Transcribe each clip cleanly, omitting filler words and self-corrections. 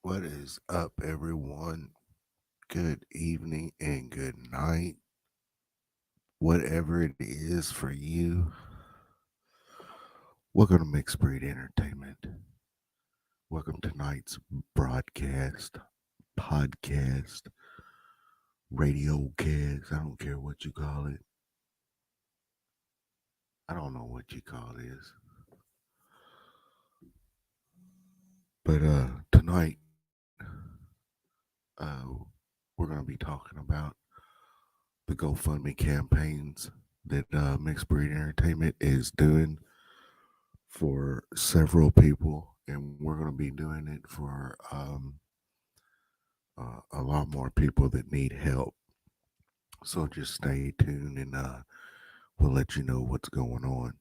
What is up, everyone? Good evening and good night. Whatever it is for you, welcome to Mixbreed Entertainment. Welcome to tonight's broadcast, podcast, radio cast. I don't care what you call it. I don't know what you call this. But tonight, uh, we're going to be talking about the GoFundMe campaigns that Mixbreed Entertainment is doing for several people, and we're going to be doing it for a lot more people that need help. So just stay tuned, and we'll let you know what's going on.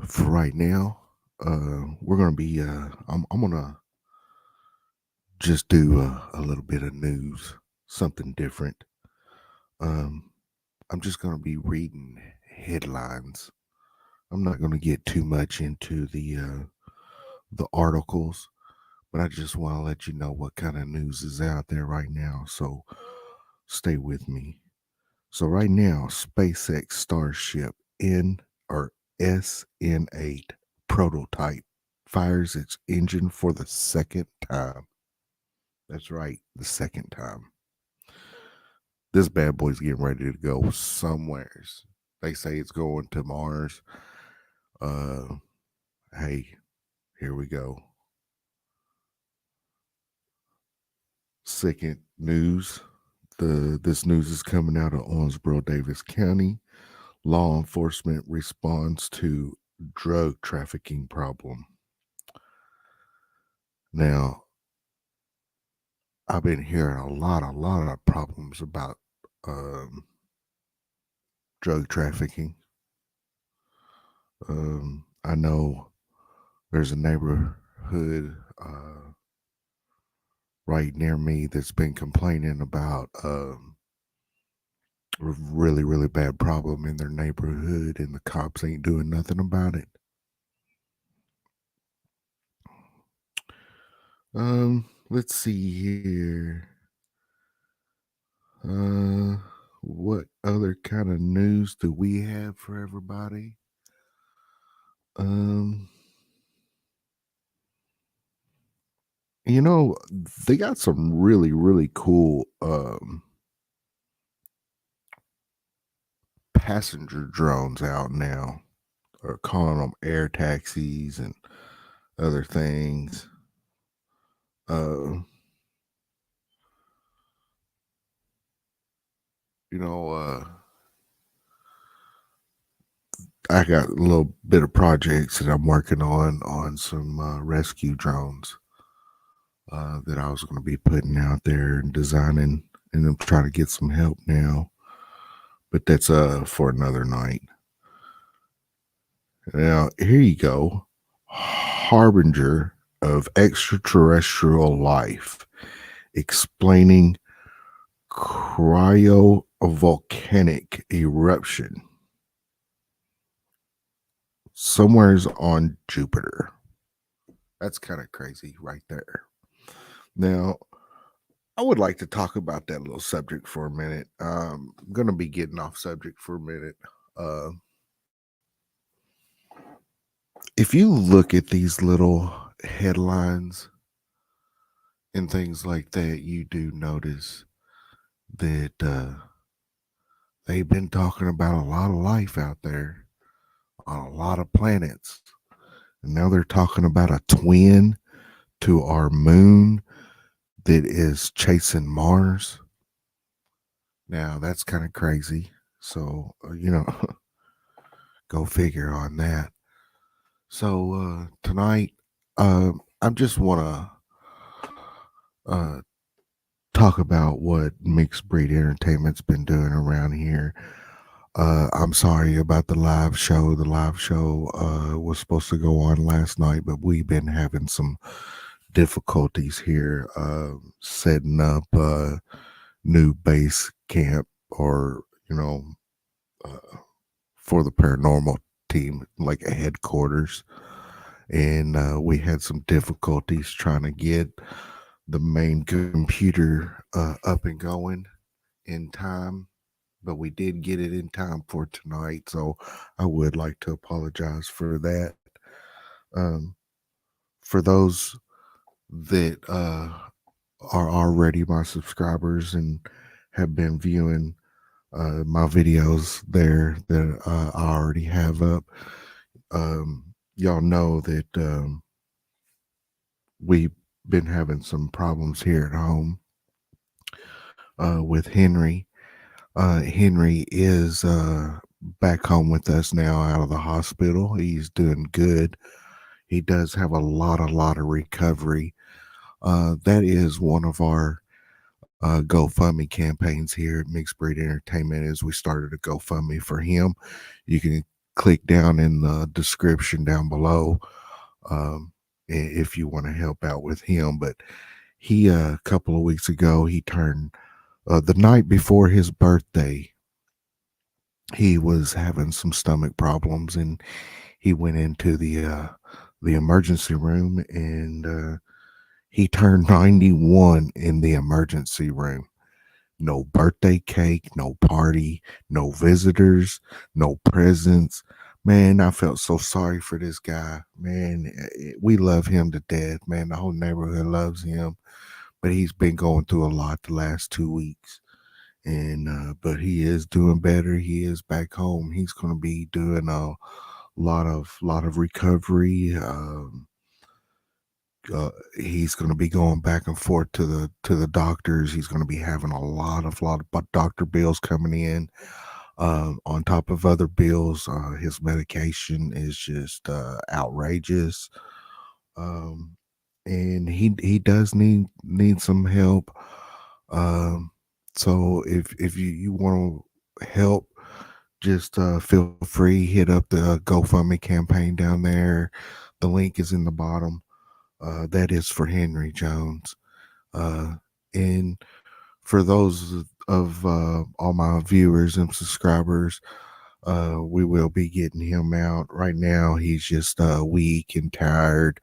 For right now, we're going to be. I'm going to just do a little bit of news, something different. Um, I'm just going to be reading headlines. I'm not going to get too much into the articles, but I just want to let you know what kind of news is out there right now. So stay with me. So right now, SpaceX Starship N or SN8 prototype fires its engine for the second time. That's right, the second time. This bad boy's getting ready to go somewheres. They say it's going to Mars. Uh, hey, here we go. Second news. This news is coming out of Owensboro, Davis County. Law enforcement responds to drug trafficking problem. Now, I've been hearing a lot of problems about um, drug trafficking. I know there's a neighborhood right near me that's been complaining about a really bad problem in their neighborhood, and the cops ain't doing nothing about it. Let's see here. What other kind of news do we have for everybody? Um, you know, they got some really cool passenger drones out now, or calling them air taxis and other things. Uh, you know, I got a little bit of projects that I'm working on some rescue drones that I was going to be putting out there and designing, and I'm trying to get some help now. But that's for another night. Now here you go, harbinger of extraterrestrial life, explaining cryovolcanic eruption somewhere's on Jupiter. That's kind of crazy right there. Now, I would like to talk about that little subject for a minute. I'm going to be getting off subject for a minute. Uh, if you look at these little headlines and things like that, you do notice that they've been talking about a lot of life out there on a lot of planets. And now they're talking about a twin to our moon that is chasing Mars. Now, that's kind of crazy. So, go figure on that. So, tonight, I just want to talk about what Mixbreed Entertainment's been doing around here. I'm sorry about the live show. The live show was supposed to go on last night, but we've been having some difficulties here setting up new base camp, or uh, for the paranormal team, like a headquarters. and we had some difficulties trying to get the main computer up and going in time, but we did get it in time for tonight. So I would like to apologize for that. Um, for those that are already my subscribers and have been viewing my videos there that I already have up, y'all know that we've been having some problems here at home with Henry. Henry is back home with us now out of the hospital. He's doing good. He does have a lot of recovery. That is one of our GoFundMe campaigns here at Mixbreed Entertainment. Is we started a GoFundMe for him. You can click down in the description down below if you want to help out with him. But he a couple of weeks ago he turned the night before his birthday. He was having some stomach problems, and he went into the emergency room, and he turned 91 in the emergency room. No birthday cake, no party, no visitors, no presents. Man, I felt so sorry for this guy. Man, we love him to death. Man, the whole neighborhood loves him, but he's been going through a lot the last 2 weeks. And but he is doing better. He is back home. He's going to be doing a lot of recovery. He's going to be going back and forth to the doctors. He's going to be having a lot of doctor bills coming in. On top of other bills, his medication is just outrageous. Um, and he does need some help. Um, so if you want to help, just feel free, hit up the GoFundMe campaign down there. The link is in the bottom. That is for Henry Jones. Uh, and for those of all my viewers and subscribers, we will be getting him out. Right now, he's just weak and tired,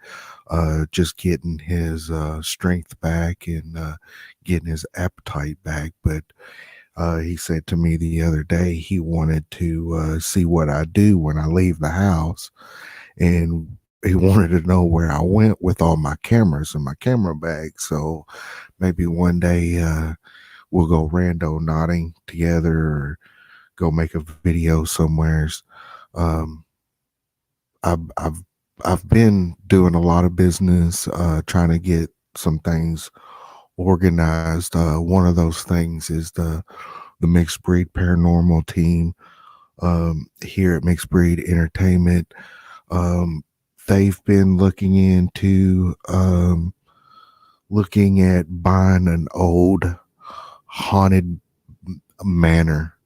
just getting his strength back and getting his appetite back. But he said to me the other day he wanted to see what I do when I leave the house, and he wanted to know where I went with all my cameras in my camera bag. So maybe one day we'll go randonauting together or go make a video somewheres. Um, I've I've I've been doing a lot of business, trying to get some things organized. One of those things is the Mixed Breed Paranormal Team here at Mixed Breed Entertainment. Um, they've been looking at buying an old haunted manor,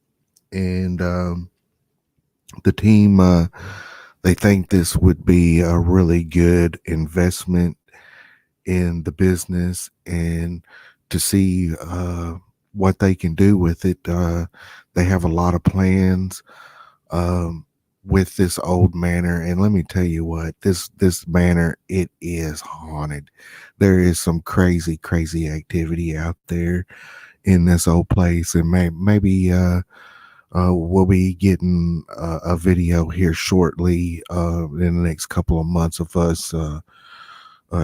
and the team they think this would be a really good investment in the business, and to see what they can do with it. They have a lot of plans um, with this old manor, and let me tell you what, this manor, it is haunted. There is some crazy activity out there in this old place, and maybe we'll be getting a video here shortly in the next couple of months of us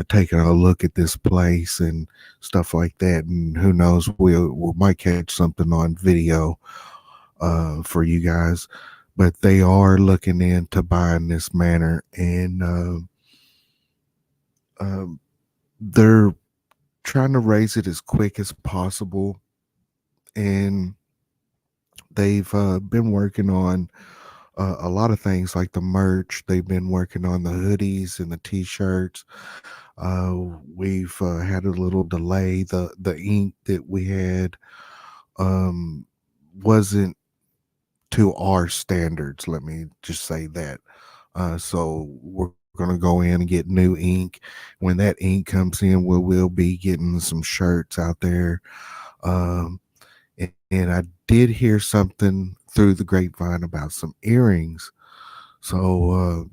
taking a look at this place and stuff like that. And who knows, we might catch something on video for you guys. But they are looking into buying this manor, and um, they're trying to raise it as quick as possible. And they've been working on a lot of things like the merch. They've been working on the hoodies and the t-shirts. We've had a little delay. The ink that we had um, wasn't to our standards. Let me just say that. So we're going to go in and get new ink. When that ink comes in, we'll be getting some shirts out there. Um, and I did hear something through the grapevine about some earrings. So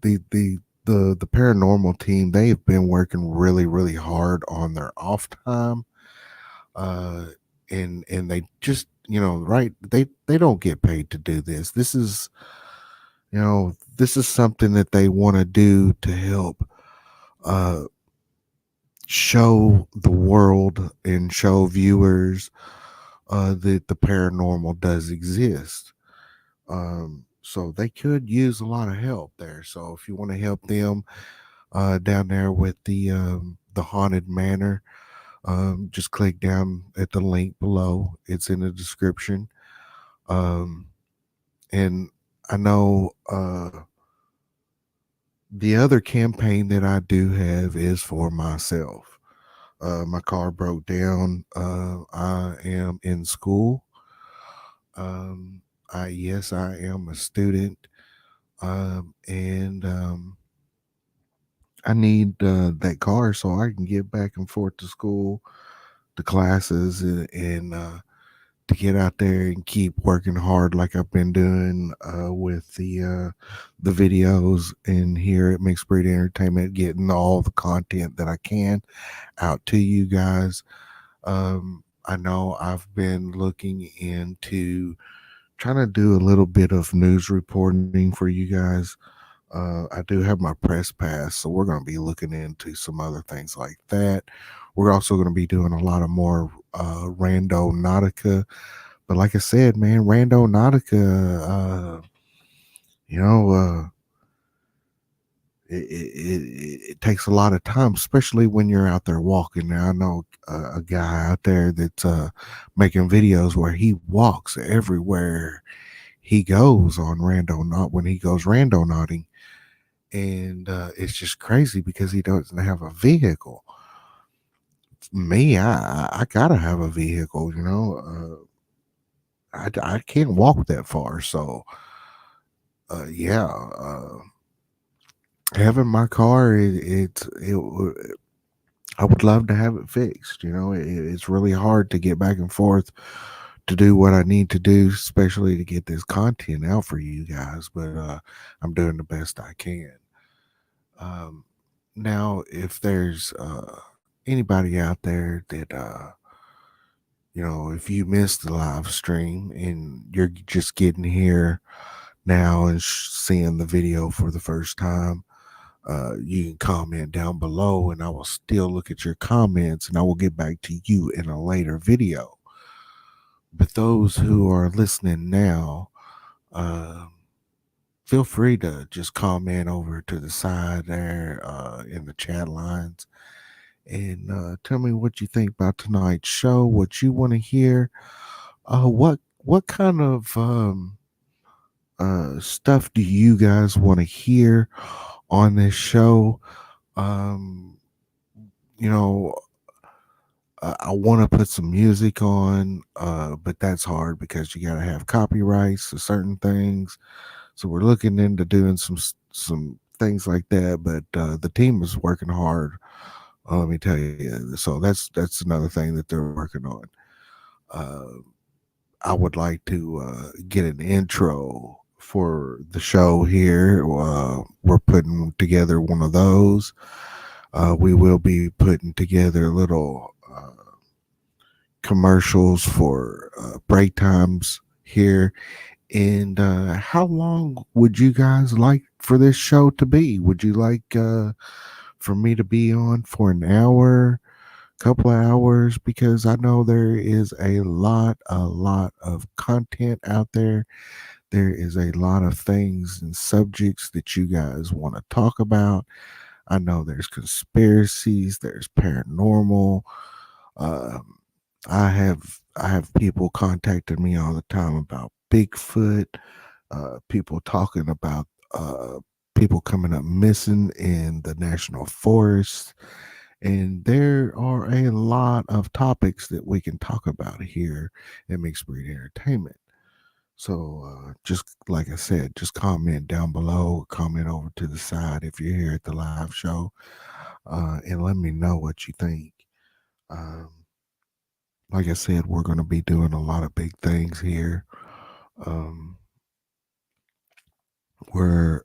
the paranormal team, they've been working really really hard on their off time, uh and they just, right, they don't get paid to do this. This is something that they want to do to help uh show the world and show viewers that the paranormal does exist. So they could use a lot of help there. So if you want to help them down there with the Haunted Manor, just click down at the link below. It's in the description. Um, and I know the other campaign that I do have is for myself. My car broke down. I am in school. Um, yes, I am a student. And I need that car so I can get back and forth to school, to classes, and to get out there and keep working hard like I've been doing with the videos and here at Mixbreed Entertainment, getting all the content that I can out to you guys. I know I've been looking into trying to do a little bit of news reporting for you guys. I do have my press pass, so we're going to be looking into some other things like that. We're also going to be doing a lot of more Randonautica. But like I said, man, Randonautica, you know, it takes a lot of time, especially when you're out there walking. Now, I know a guy out there that's making videos where he walks everywhere he goes on not when he goes randonauting, and it's just crazy because he doesn't have a vehicle. Me, I gotta have a vehicle. I can't walk that far, so yeah. Having my car, I would love to have it fixed. It's really hard to get back and forth to do what I need to do, especially to get this content out for you guys. But I'm doing the best I can. Um, Now, if there's anybody out there that if you missed the live stream and you're just getting here now and seeing the video for the first time, you can comment down below and I will still look at your comments and I will get back to you in a later video. But those who are listening now, uh, feel free to just comment over to the side there in the chat lines and tell me what you think about tonight's show, what you want to hear, what kind of stuff do you guys want to hear on this show. um you know I want to put some music on, but that's hard because you got to have copyrights to certain things. So we're looking into doing some things like that. But the team is working hard. Let me tell you. So that's another thing that they're working on. Uh, I would like to get an intro for the show here. We're putting together one of those. We will be putting together little commercials for break times here. And how long would you guys like for this show to be? Would you like for me to be on for an hour, couple of hours? Because I know there is a lot of content out there. There is a lot of things and subjects that you guys want to talk about. I know there's conspiracies, there's paranormal. Um, I have people contacting me all the time about Bigfoot. People talking about people coming up missing in the national forest, and there are a lot of topics that we can talk about here at Mixbreed Entertainment. So, just like I said, just comment down below, comment over to the side if you're here at the live show, and let me know what you think. Um, like I said, we're going to be doing a lot of big things here. Um, We're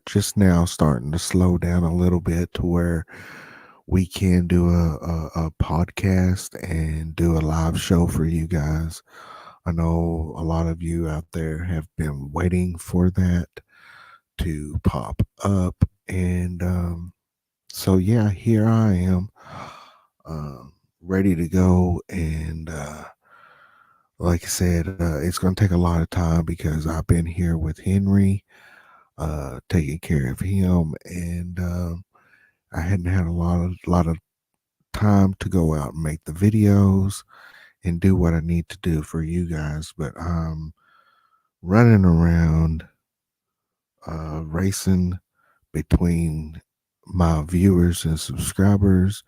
just now starting to slow down a little bit to where we can do a podcast and do a live show for you guys. I know a lot of you out there have been waiting for that to pop up. And so, yeah, here I am, ready to go. And like I said, it's going to take a lot of time because I've been here with Henry, taking care of him. And I hadn't had a lot of time to go out and make the videos and do what I need to do for you guys. But I'm running around, racing between my viewers and subscribers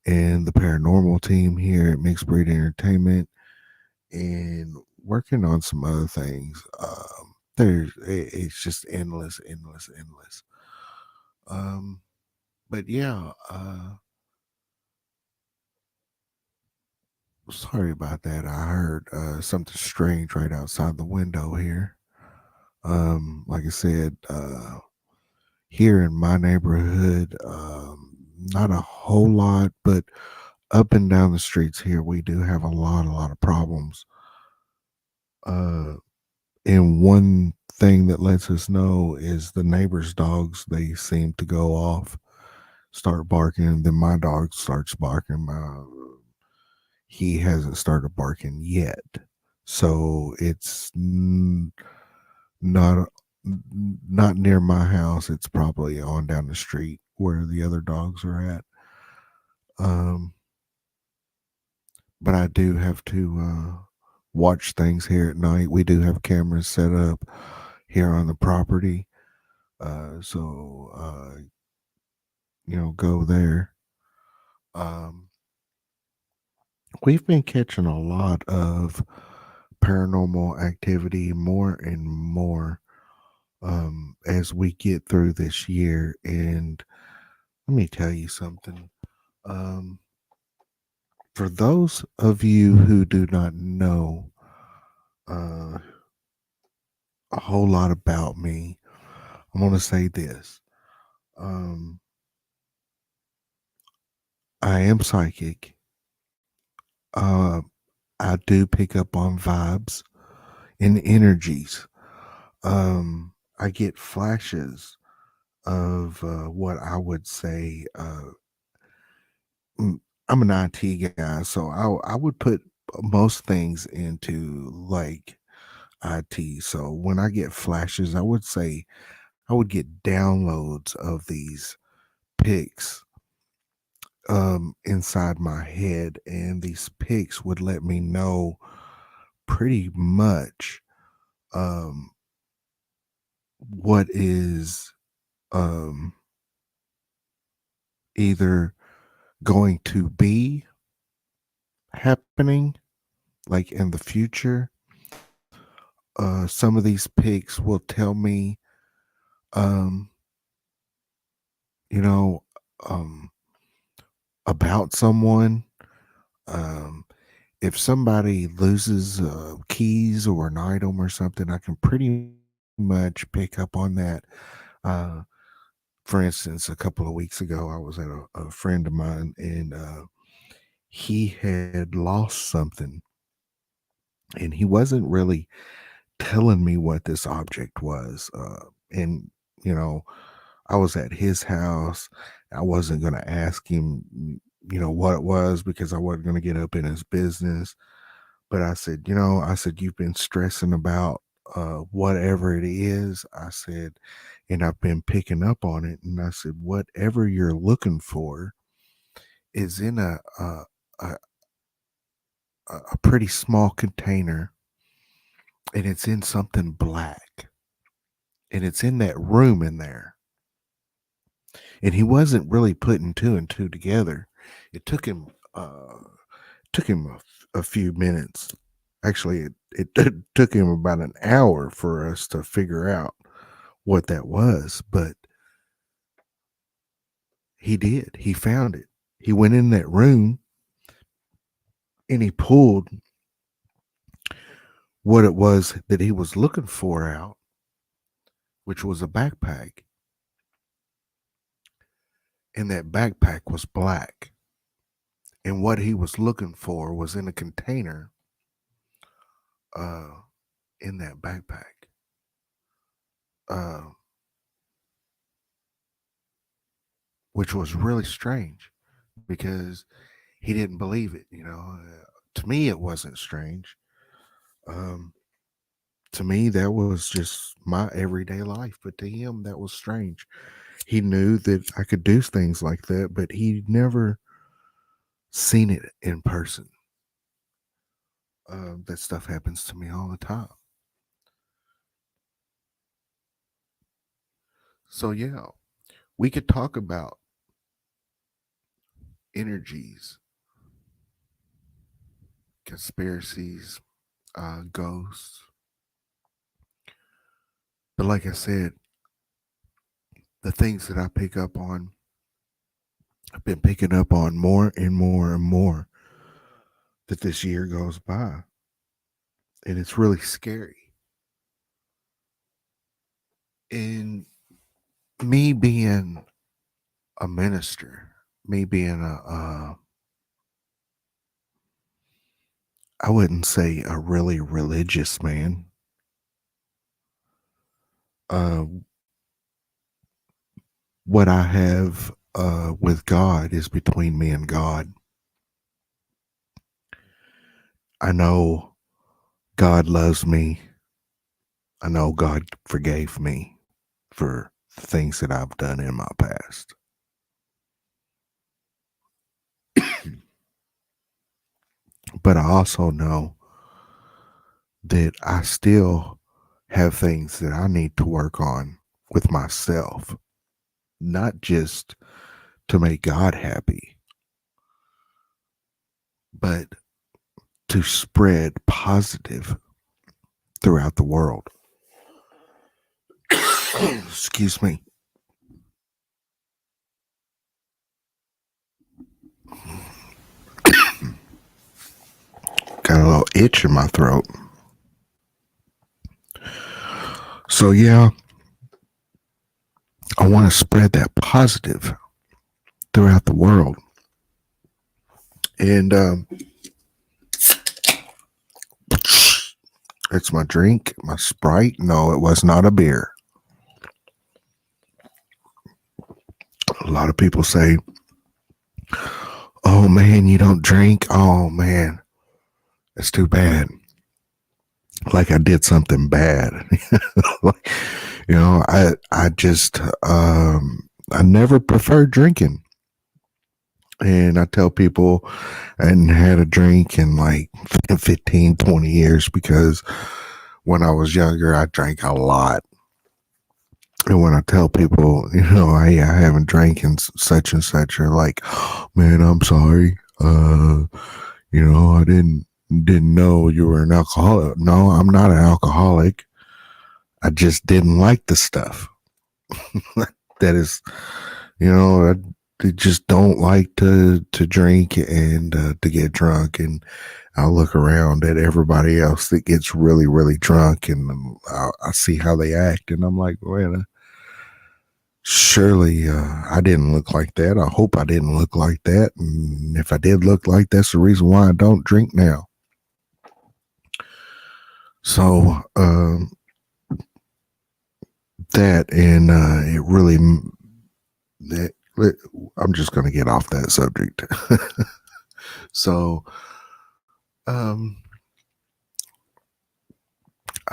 and the paranormal team here at Mixbreed Entertainment, and working on some other things. It's just endless, endless, endless. Um, but yeah, sorry about that. I heard something strange right outside the window here. Like I said, here in my neighborhood, not a whole lot, but up and down the streets here, we do have a lot of problems. Uh, and one thing that lets us know is the neighbors' dogs. They seem to go off, start barking. Then my dog starts barking. He hasn't started barking yet, so it's not not near my house. It's probably on down the street where the other dogs are at. Um, but I do have to watch things here at night. We do have cameras set up here on the property, so go there. Um, we've been catching a lot of paranormal activity, more and more, as we get through this year. And let me tell you something. Um, for those of you who do not know uh, a whole lot about me, I'm going to say this. Um, I am psychic. Uh, I do pick up on vibes and energies. I get flashes of what I would say. Mm, I'm an IT guy, so I would put most things into like IT. So when I get flashes, I would say I would get downloads of these pics inside my head, and these pics would let me know pretty much um what is um either going to be happening like in the future. Some of these pics will tell me um you know um about someone. um if somebody loses keys or an item or something, I can pretty much pick up on that. uh for instance, a couple of weeks ago, I was at a friend of mine, and he had lost something, and he wasn't really telling me what this object was. And, you know, I was at his house. I wasn't going to ask him, what it was because I wasn't going to get up in his business. But I said, you've been stressing about whatever it is. I said, and I've been picking up on it. And I said, whatever you're looking for is in a, a pretty small container, and it's in something black, and it's in that room in there. And he wasn't really putting two and two together. It took him a few minutes. Actually, it took him about an hour for us to figure out what that was, but he did. He found it. He went in that room and he pulled what it was that he was looking for out, which was a backpack. And that backpack was black. And what he was looking for was in a container uh, in that backpack. Uh, which was really strange because he didn't believe it. To me, it wasn't strange. Um, to me, that was just my everyday life, but to him, that was strange. He knew that I could do things like that, but he never seen it in person. That stuff happens to me all the time. So, yeah, we could talk about energies, conspiracies, ghosts. But like I said, the things that I pick up on, I've been picking up on more and more and more that this year goes by. And it's really scary. And me being a minister, me being I wouldn't say a really religious man. Uh, what I have with God is between me and God. I know God loves me. I know God forgave me for things that I've done in my past. But I also know that I still have things that I need to work on with myself, not just to make God happy, but to spread positive throughout the world. Excuse me. Got a little itch in my throat. So, yeah, I want to spread that positive throughout the world. And it's my drink, my Sprite. No, it was not a beer. A lot of people say, oh man, you don't drink? Oh man, it's too bad. Like I did something bad. Like, I just, I never preferred drinking. And I tell people I hadn't had a drink in like 15, 20 years because when I was younger, I drank a lot. And when I tell people, hey, I haven't drank in such and such, they're like, man, I'm sorry. I didn't know you were an alcoholic. No, I'm not an alcoholic. I just didn't like the stuff. That is, I just don't like to drink and to get drunk. And I look around at everybody else that gets really, really drunk, and I see how they act, and I'm like, well, surely I didn't look like that. I hope I didn't look like that. And if I did look like that's the reason why I don't drink now. So that and it really that I'm just going to get off that subject. So I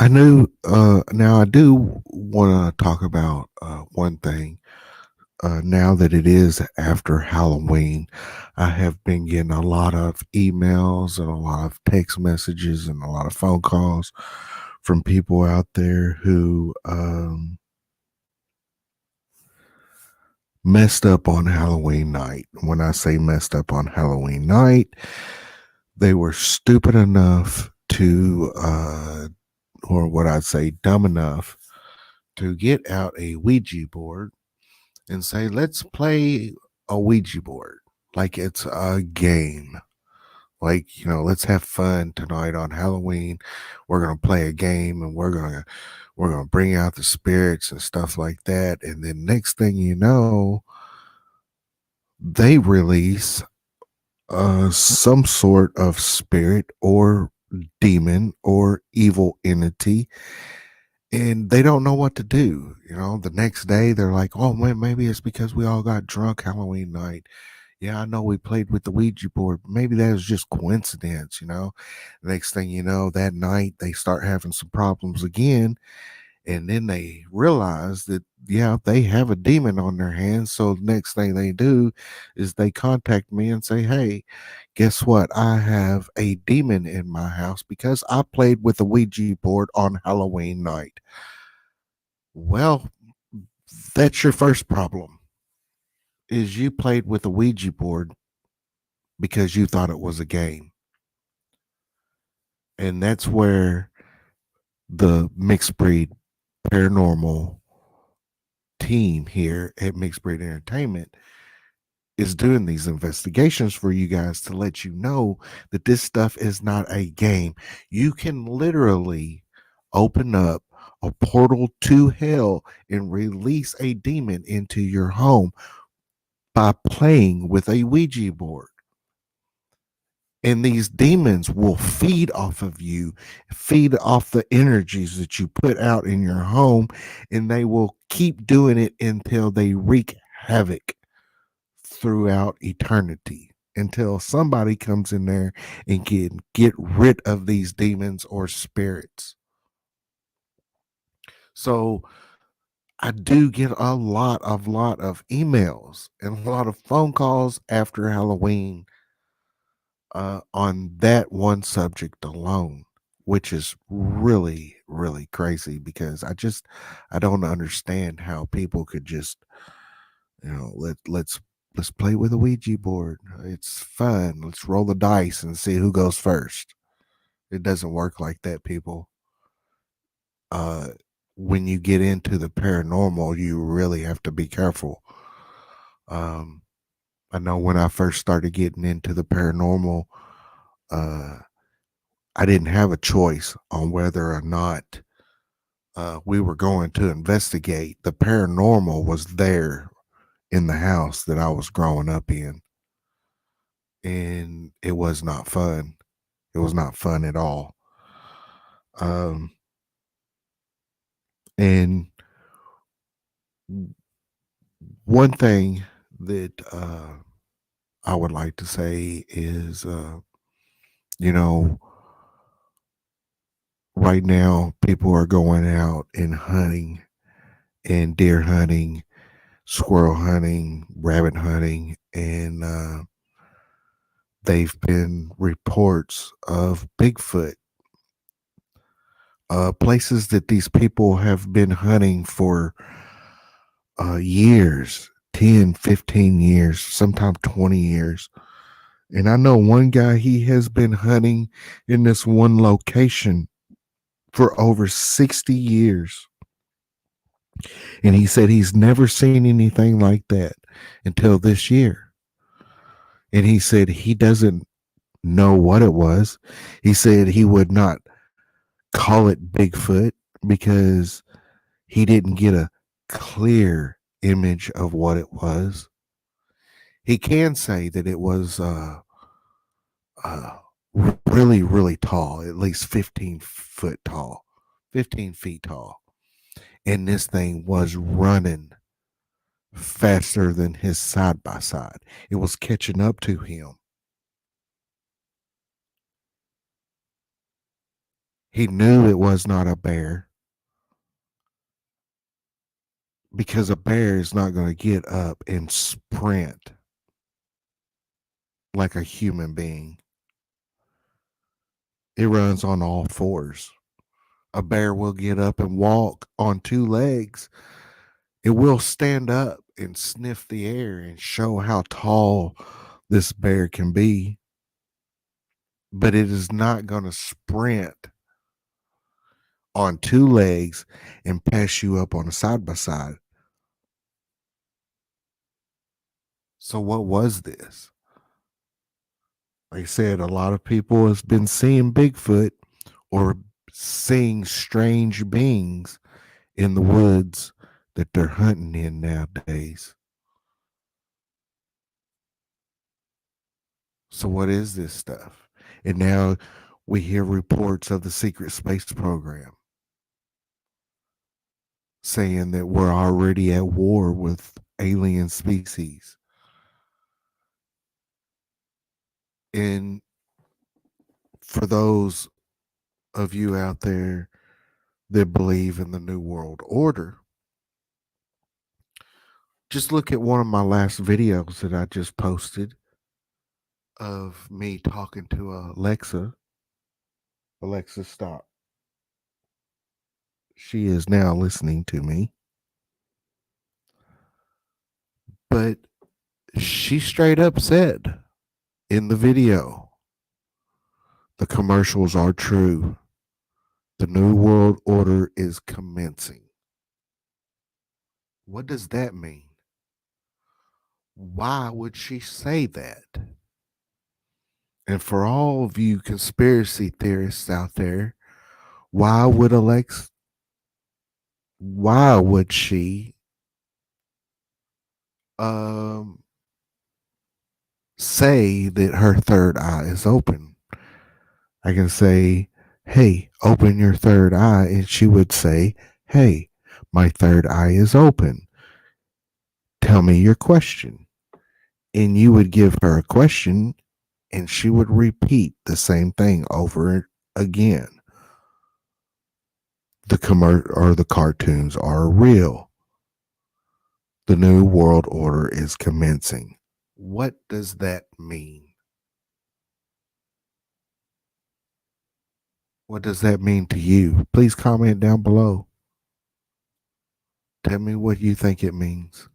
knew now I do want to talk about one thing. Now that it is after Halloween, I have been getting a lot of emails and a lot of text messages and a lot of phone calls from people out there who messed up on Halloween night. When I say messed up on Halloween night, they were stupid enough to, or what I'd say, dumb enough to get out a Ouija board and say, let's play a Ouija board like it's a game. Like, let's have fun tonight on Halloween. We're gonna play a game and we're gonna bring out the spirits and stuff like that. And then next thing you know, they release some sort of spirit or demon or evil entity, and they don't know what to do. The next day they're like, oh man, maybe it's because we all got drunk Halloween night. Yeah, I know we played with the Ouija board. Maybe that was just coincidence. Next thing you know, that night they start having some problems again. And then they realize that, yeah, they have a demon on their hands. So the next thing they do is they contact me and say, hey, guess what? I have a demon in my house because I played with the Ouija board on Halloween night. Well, that's your first problem, is you played with a Ouija board because you thought it was a game. And that's where the Mixbreed Paranormal Team here at Mixbreed Entertainment is doing these investigations for you guys to let you know that this stuff is not a game. You can literally open up a portal to hell and release a demon into your home by playing with a Ouija board. And these demons will feed off of you, feed off the energies that you put out in your home, and they will keep doing it until they wreak havoc throughout eternity, until somebody comes in there and can get rid of these demons or spirits. So I do get a lot of emails and a lot of phone calls after Halloween on that one subject alone, which is really, really crazy because I don't understand how people could just, let's play with a Ouija board. It's fun. Let's roll the dice and see who goes first. It doesn't work like that, people. Uh, when you get into the paranormal, you really have to be careful. Um, I know when I first started getting into the paranormal, uh, I didn't have a choice on whether or not we were going to investigate. The paranormal was there in the house that I was growing up in, and it was not fun. It was not fun at all. Um, and one thing that I would like to say is, you know, right now people are going out and hunting and deer hunting, squirrel hunting, rabbit hunting, and they've been reports of Bigfoot, places that these people have been hunting for years, 10, 15 years, sometimes 20 years. And I know one guy, he has been hunting in this one location for over 60 years. And he said he's never seen anything like that until this year. And he said he doesn't know what it was. He said he would not call it Bigfoot because he didn't get a clear image of what it was. He can say that it was uh, really, really tall, at least 15 foot tall, 15 feet tall. And this thing was running faster than his side by side. It was catching up to him. He knew it was not a bear because a bear is not going to get up and sprint like a human being. It runs on all fours. A bear will get up and walk on two legs. It will stand up and sniff the air and show how tall this bear can be, but it is not going to sprint on two legs and pass you up on a side by side. So what was this? They said a lot of people has been seeing Bigfoot or seeing strange beings in the woods that they're hunting in nowadays. So what is this stuff? And now we hear reports of the secret space program saying that we're already at war with alien species. And for those of you out there that believe in the New World Order, just look at one of my last videos that I just posted of me talking to Alexa. Alexa, stop. She is now listening to me. But she straight up said in the video, the commercials are true. The New World Order is commencing. What does that mean? Why would she say that? And for all of you conspiracy theorists out there, why would she um say that her third eye is open? I can say, "Hey, open your third eye," and she would say, "Hey, my third eye is open. Tell me your question." And you would give her a question and she would repeat the same thing over again. The cartoons are real. The New World Order is commencing. What does that mean? What does that mean to you? Please comment down below. Tell me what you think it means.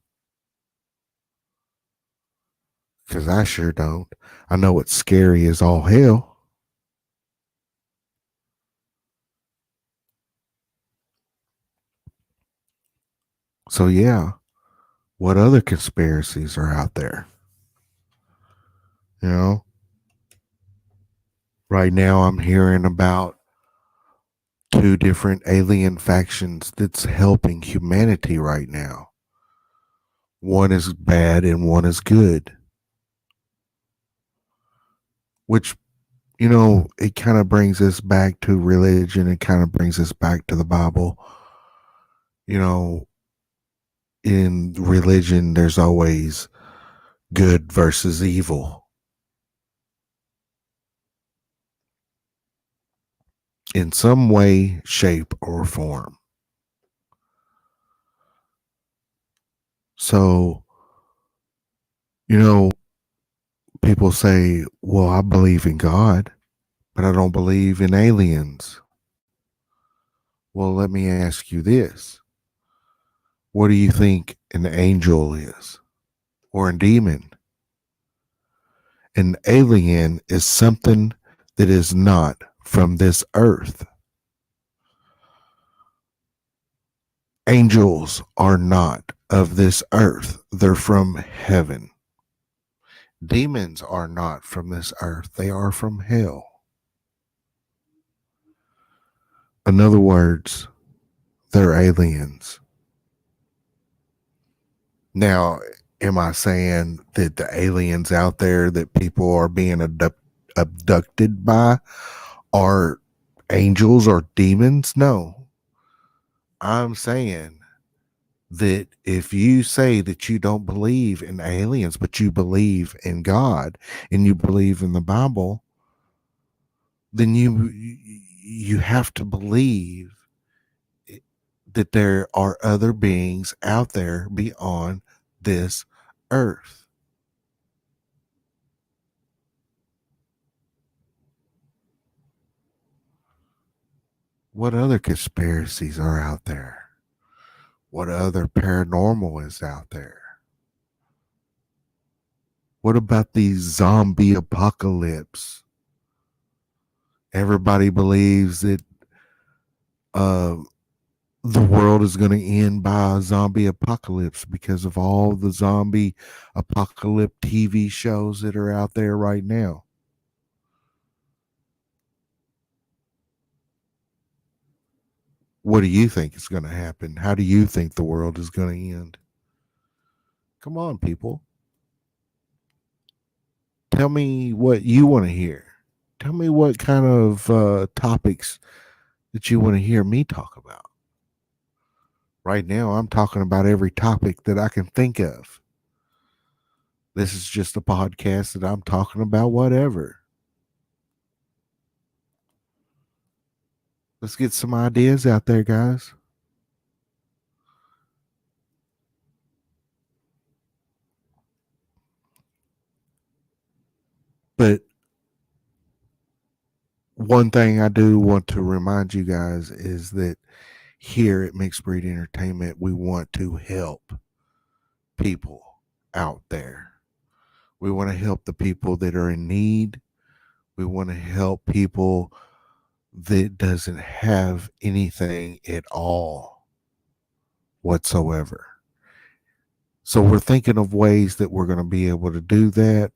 Because I sure don't. I know it's scary as all hell. So, yeah, what other conspiracies are out there? You know, right now I'm hearing about two different alien factions that's helping humanity right now. One is bad and one is good. Which, it kind of brings us back to religion. It kind of brings us back to the Bible. You know, in religion, there's always good versus evil in some way, shape, or form. So, people say, well, I believe in God, but I don't believe in aliens. Well, let me ask you this. What do you think an angel is or a demon? An alien is something that is not from this earth. Angels are not of this earth. They're from heaven. Demons are not from this earth. They are from hell. In other words, they're aliens. Now, am I saying that the aliens out there that people are being abducted by are angels or demons? No. I'm saying that if you say that you don't believe in aliens, but you believe in God and you believe in the Bible, then you have to believe that there are other beings out there beyond this earth. What other conspiracies are out there? What other paranormal is out there? What about the zombie apocalypse? Everybody believes that uh, the world is going to end by a zombie apocalypse because of all the zombie apocalypse TV shows that are out there right now. What do you think is going to happen? How do you think the world is going to end? Come on, people. Tell me what you want to hear. Tell me what kind of topics that you want to hear me talk about. Right now, I'm talking about every topic that I can think of. This is just a podcast that I'm talking about whatever. Let's get some ideas out there, guys. But one thing I do want to remind you guys is that here at Mixbreed Entertainment, we want to help people out there. We want to help the people that are in need. We want to help people that doesn't have anything at all whatsoever. So we're thinking of ways that we're going to be able to do that.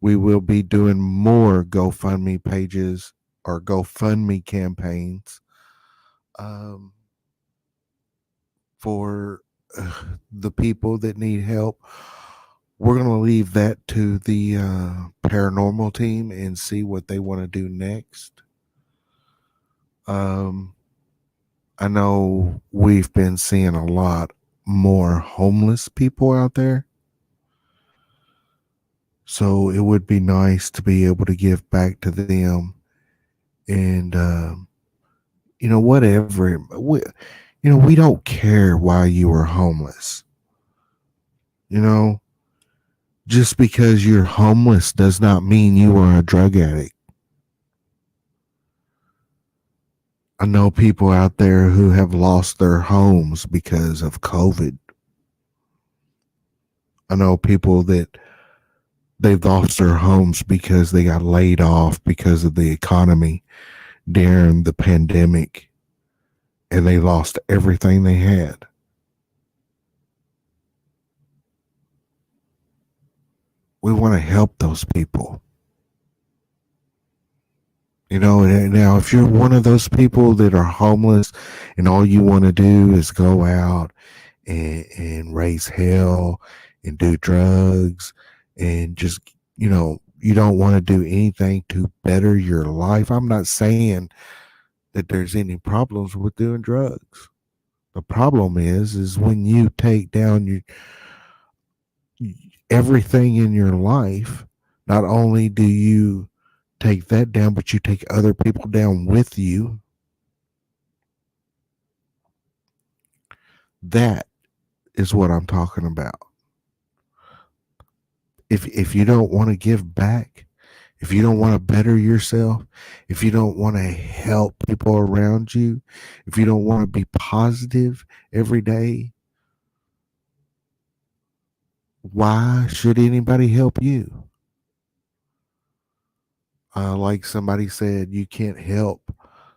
We will be doing more GoFundMe pages or GoFundMe campaigns um, for the people that need help. We're going to leave that to the paranormal team and see what they want to do next. Um, I know we've been seeing a lot more homeless people out there. So it would be nice to be able to give back to them and, whatever. We don't care why you are homeless. You know, just because you're homeless does not mean you are a drug addict. I know people out there who have lost their homes because of COVID. I know people that they've lost their homes because they got laid off because of the economy during the pandemic and they lost everything they had. We want to help those people. Now if you're one of those people that are homeless and all you want to do is go out and raise hell and do drugs and just, you don't want to do anything to better your life. I'm not saying that there's any problems with doing drugs. The problem is when you take down everything in your life, not only do you take that down, but you take other people down with you. That is what I'm talking about. If you don't want to give back, if you don't want to better yourself, if you don't want to help people around you, if you don't want to be positive every day, why should anybody help you? Like somebody said, you can't help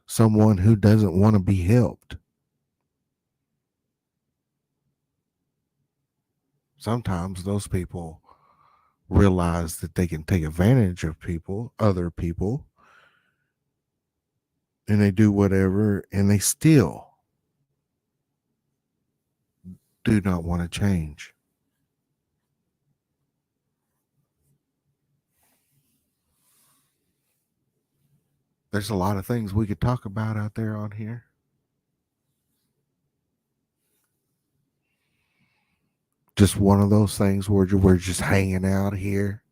someone who doesn't want to be helped. Sometimes those people realize that they can take advantage of other people, and they do whatever, and they still do not want to change. There's a lot of things we could talk about out there on here. Just one of those things where we're just hanging out here,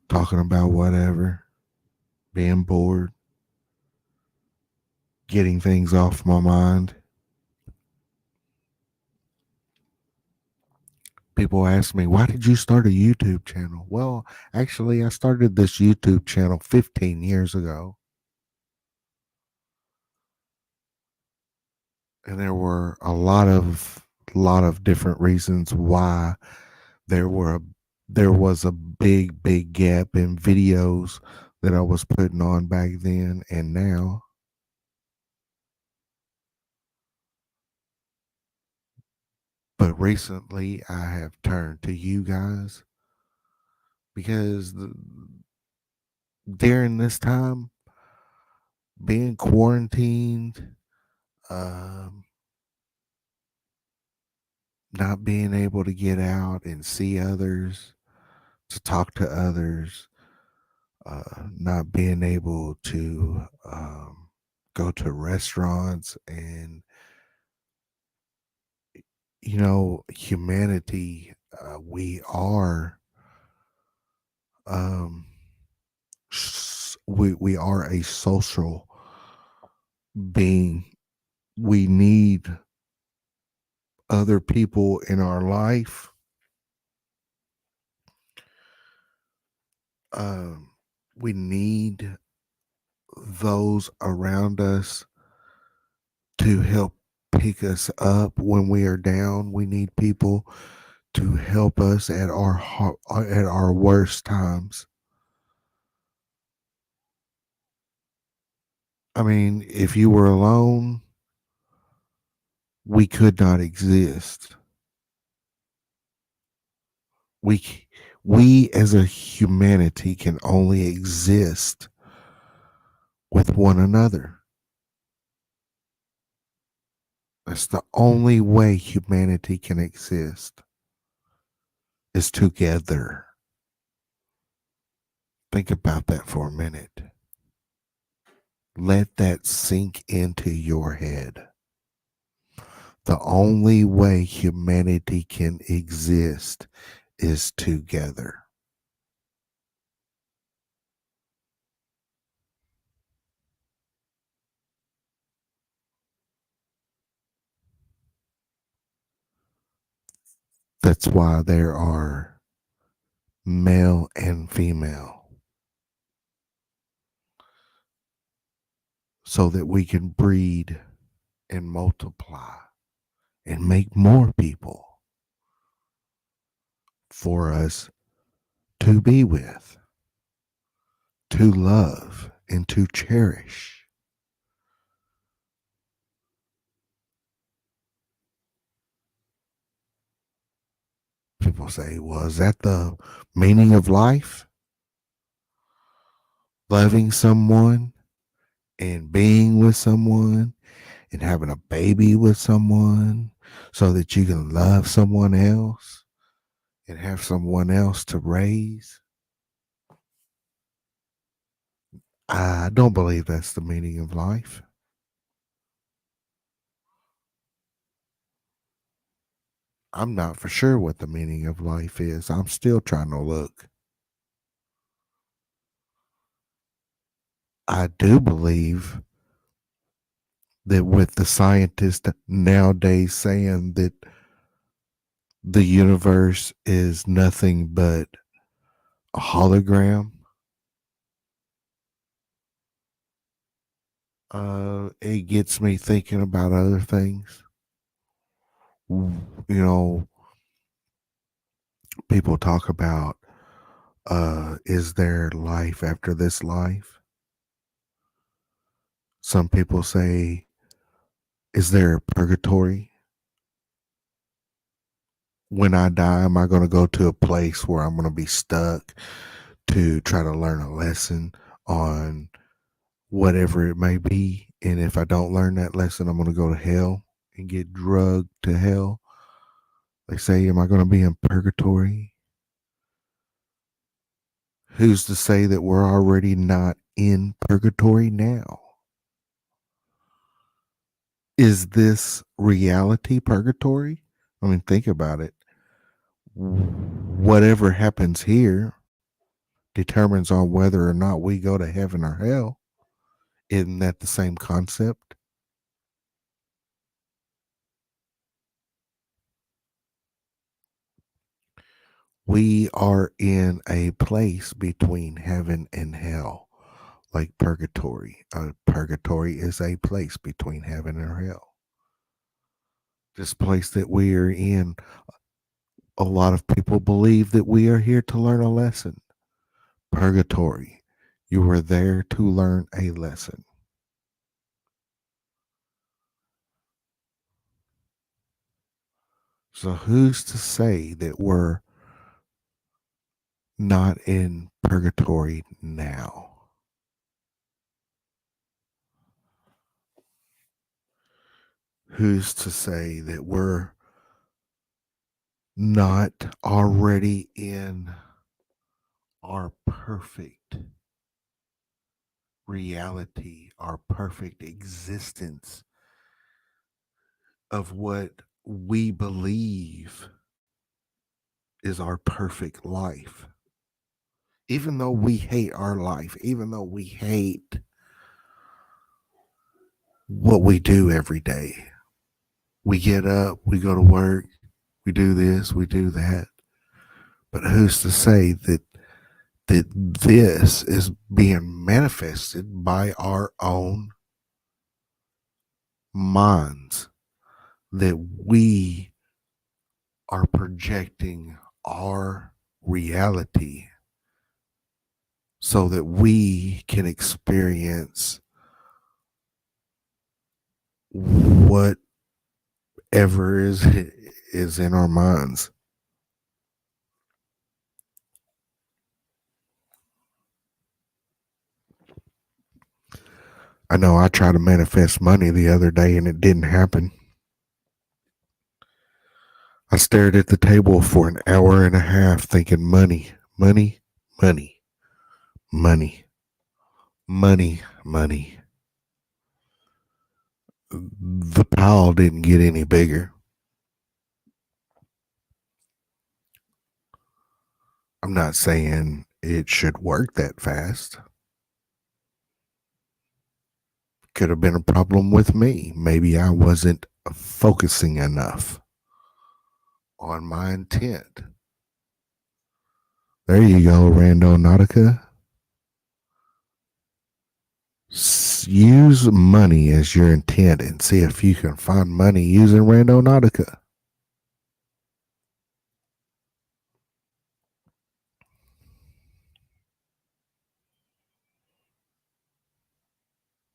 talking about whatever, being bored, getting things off my mind. People ask me, why did you start a YouTube channel? Well, actually, I started this YouTube channel 15 years ago. And there were a lot of different reasons why there were a, there was a big gap in videos that I was putting on back then and now. But recently I have turned to you guys because during this time, being quarantined, um, not being able to get out and see others, to talk to others, not being able to go to restaurants, and humanity, we are um, we are a social being. We need other people in our life. Um, we need those around us to help pick us up when we are down. We need people to help us at our worst times. I mean, if you were alone, we could not exist. We we as a humanity can only exist with one another. That's the only way humanity can exist, is together. Think about that for a minute. Let that sink into your head. The only way humanity can exist is together. That's why there are male and female, so that we can breed and multiply and make more people for us to be with, to love, and to cherish. People say, well, is that the meaning of life? Loving someone and being with someone and having a baby with someone so that you can love someone else and have someone else to raise? I don't believe that's the meaning of life. I'm not for sure what the meaning of life is. I'm still trying to look. I do believe that with the scientists nowadays saying that the universe is nothing but a hologram, it gets me thinking about other things. You know, people talk about, is there life after this life? Some people say, is there a purgatory? When I die, am I going to go to a place where I'm going to be stuck to try to learn a lesson on whatever it may be? And if I don't learn that lesson, I'm going to go to hell and get drugged to hell. They say, am I going to be in purgatory? Who's to say that we're already not in purgatory now? Is this reality purgatory? I mean, think about it. Whatever happens here determines on whether or not we go to heaven or hell. Isn't that the same concept? We are in a place between heaven and hell, like purgatory. Purgatory is a place between heaven and hell. This place that we are in, a lot of people believe that we are here to learn a lesson. Purgatory, you are there to learn a lesson. So who's to say that we're not in purgatory now? who's to say that we're not already in our perfect reality, our perfect existence of what we believe is our perfect life? Even though we hate our life, even though we hate what we do every day, we get up, we go to work, we do this, we do that. But who's to say that this is being manifested by our own minds, that we are projecting our reality so that we can experience whatever is in our minds. I know I tried to manifest money the other day and it didn't happen. I stared at the table for an hour and a half thinking money, money, money, money, money, money. The pile didn't get any bigger. I'm not saying it should work that fast. Could have been a problem with me. Maybe I wasn't focusing enough on my intent. There you go, Randonautica. Use money as your intent and see if you can find money using Randonautica.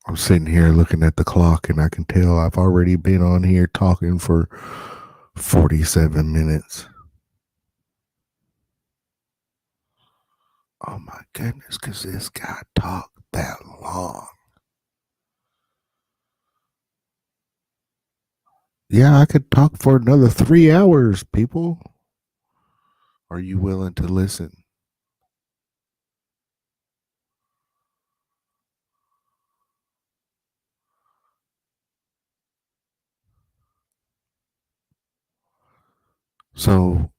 I'm sitting here looking at the clock and I can tell I've already been on here talking for 47 minutes. Oh my goodness, because this guy talked that long. Yeah, I could talk for another 3 hours, people. Are you willing to listen? So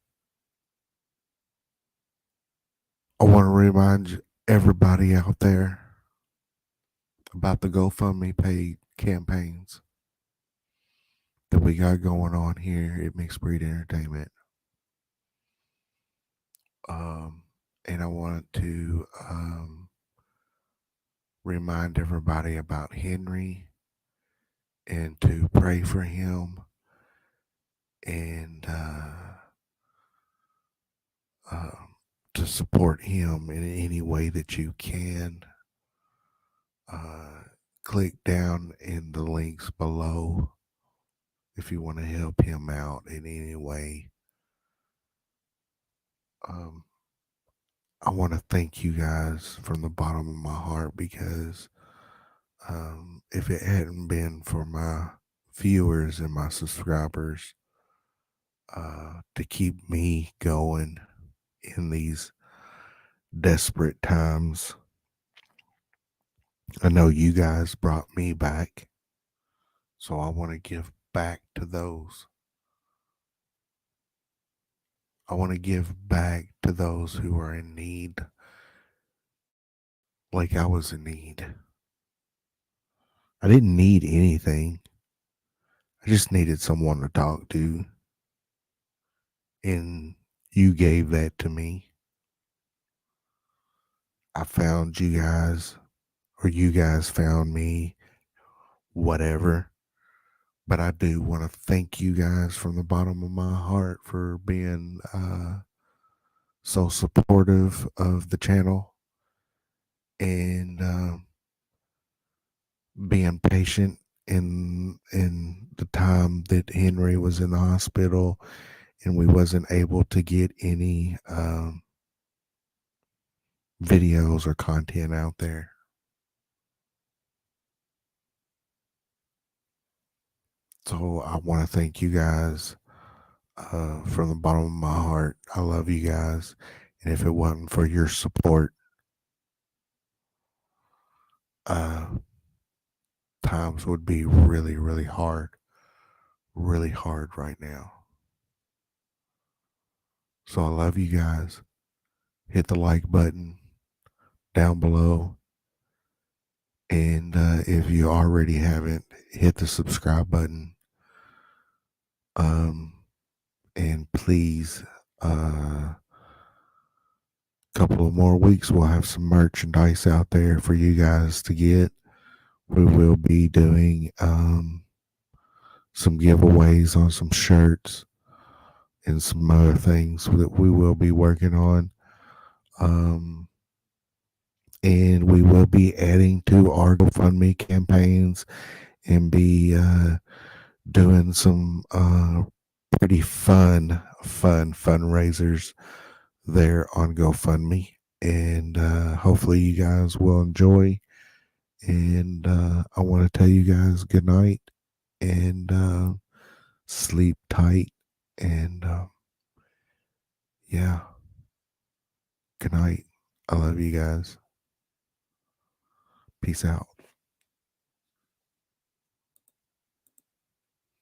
I want to remind everybody out there about the GoFundMe paid campaigns that we got going on here at Mixbreed Entertainment. And I want to remind everybody about Henry and to pray for him and uh, to support him in any way that you can. Click down in the links below if you want to help him out in any way. I want to thank you guys from the bottom of my heart because if it hadn't been for my viewers and my subscribers to keep me going in these desperate times, I know you guys brought me back. So I want to give back to those. I want to give back to those who are in need, like I was in need. I didn't need anything. I just needed someone to talk to. And you gave that to me. I found you guys, or you guys found me, whatever. But I do want to thank you guys from the bottom of my heart for being so supportive of the channel and being patient in the time that Henry was in the hospital and we wasn't able to get any videos or content out there. So I want to thank you guys from the bottom of my heart. I love you guys. And if it wasn't for your support, uh, times would be really, really hard right now. So I love you guys. Hit the like button down below. And if you already haven't, hit the subscribe button. Um, and please, couple of more weeks, we'll have some merchandise out there for you guys to get. We will be doing some giveaways on some shirts and some other things that we will be working on. Um, and we will be adding to our GoFundMe campaigns and be doing some pretty fun fundraisers there on GoFundMe. And hopefully you guys will enjoy. And I want to tell you guys good night and sleep tight. And yeah, good night. I love you guys. Peace out.